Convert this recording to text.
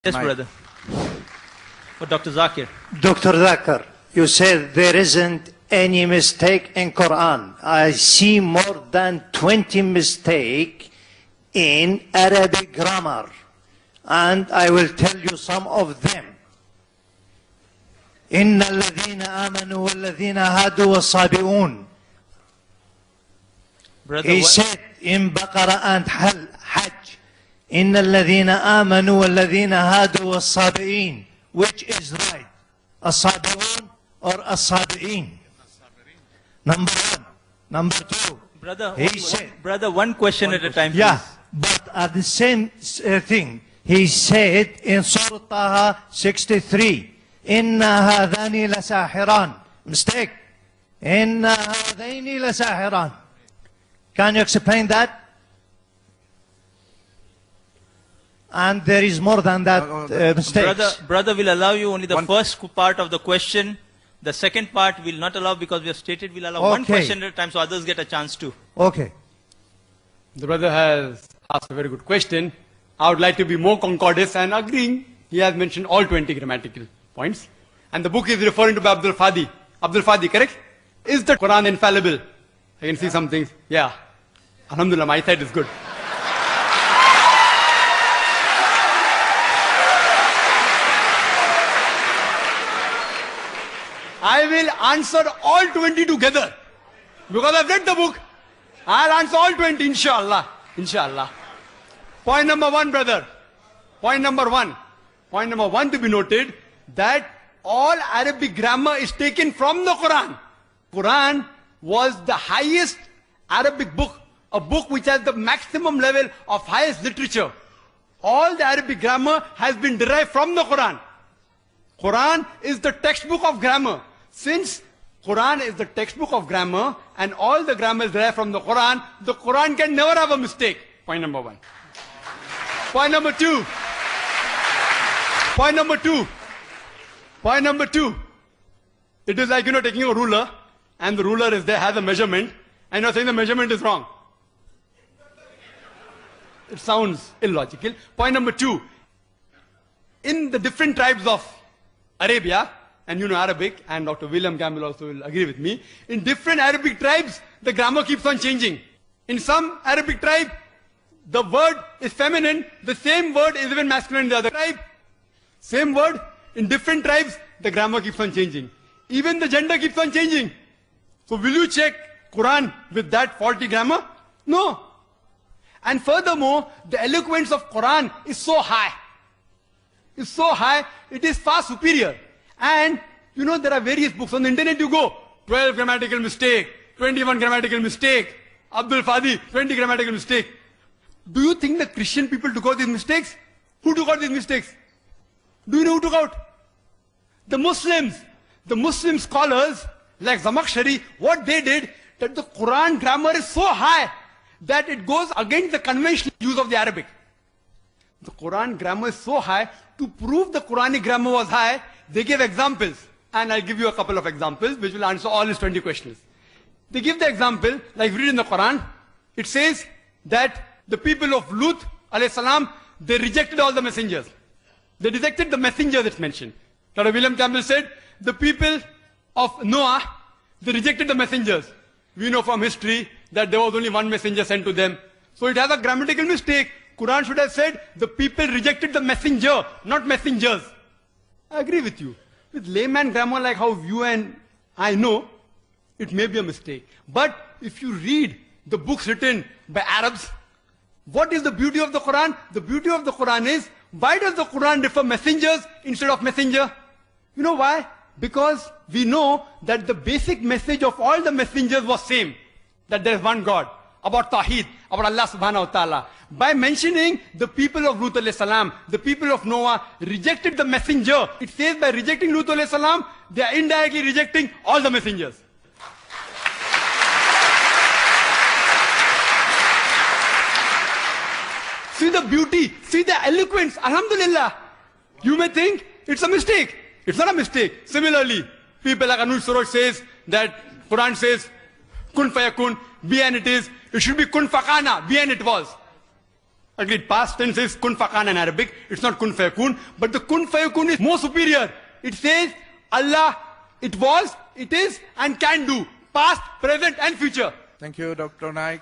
Yes, brother. For Dr. Zakir. Dr. Zakir, you said there isn't any mistake in Quran. I see more than 20 mistakes in Arabic grammar. And I will tell you some of them. إن الذين آمنوا والذين هادوا والصابئون. He said in Baqarah and Hajj, إن الذين آمنوا والذين هادوا والصابئين. Which is right? الصابئون or الصابئين? Number one. Number two. Brother, he said, brother, one question at a time. Yeah, please. but at the same thing, he said in Surah Taha 63, إِنَّا هَذَانِ لَسَاحِرَانِ. Mistake. إِنَّا هَذَيْنِ لَسَاحِرَانِ. Can you explain that? And there is more than that mistakes. Brother will allow you only the first part of the question. The second part will not allow because we have stated we'll allow one question at a time so others get a chance too. Okay. The brother has asked a very good question. I would like to be more concordant and agreeing. He has mentioned all 20 grammatical points. And the book is referring to Abdul Fadi. Abdul Fadi, correct? Is the Quran infallible? I can see some things. Yeah. Alhamdulillah, my side is good. I will answer all 20 together. Because I've read the book. I'll answer all 20, inshallah. Inshallah. Point number one, brother. Point number one. Point number one to be noted that all Arabic grammar is taken from the Quran. Quran was the highest Arabic book. A book which has the maximum level of highest literature. All the Arabic grammar has been derived from the Quran. Quran is the textbook of grammar. Since Quran is the textbook of grammar and all the grammar is derived from the Quran can never have a mistake. Point number one. Point number two. Point number two. Point number two. It is like, taking a ruler and the ruler is there, has a measurement and you're saying the measurement is wrong. It sounds illogical. Point number two. In the different tribes of Arabia, and Arabic, and Dr. William Campbell also will agree with me, in different Arabic tribes, the grammar keeps on changing. In some Arabic tribe, the word is feminine, the same word is even masculine in the other tribe. Same word, in different tribes, the grammar keeps on changing. Even the gender keeps on changing. So will you check Quran with that faulty grammar? No. And furthermore, the eloquence of Quran is so high. It's so high, it is far superior. And, there are various books. On the internet you go, 12 grammatical mistake, 21 grammatical mistake, Abdul Fadi, 20 grammatical mistake. Do you think the Christian people took out these mistakes? Who took out these mistakes? Do you know who took out? The Muslims. The Muslim scholars, like Zamakhshari, what they did, that the Quran grammar is so high, that it goes against the conventional use of the Arabic. The Quran grammar is so high, to prove the Quranic grammar was high, they gave examples. And I'll give you a couple of examples, which will answer all his 20 questions. They give the example, like we read in the Quran, it says that the people of Lut, alayhi salam, they rejected all the messengers. They rejected the messengers that's mentioned. Dr. William Campbell said, the people of Noah, they rejected the messengers. We know from history that there was only one messenger sent to them. So it has a grammatical mistake. Quran should have said, the people rejected the messenger, not messengers. I agree with you. With layman grammar like how you and I know, it may be a mistake. But if you read the books written by Arabs, what is the beauty of the Quran? The beauty of the Quran is, why does the Quran refer messengers instead of messenger? You know why? Because we know that the basic message of all the messengers was same. That there is one God. About Tawheed, about Allah subhanahu wa ta'ala. By mentioning the people of Lut alayhi salam, the people of Noah rejected the messenger. It says by rejecting Lut alayhi salam, they are indirectly rejecting all the messengers. See the beauty, see the eloquence, alhamdulillah. You may think it's a mistake. It's not a mistake. Similarly, people like Anuj Suraj says that Quran says, kun fayakun, be and it is. It should be kun fakana, be and it was. Agreed. Past tense is kun fakan in Arabic. It's not kun fayakun. But the kun fayakun is more superior. It says Allah, it was, it is, and can do. Past, present, and future. Thank you, Dr. Naik.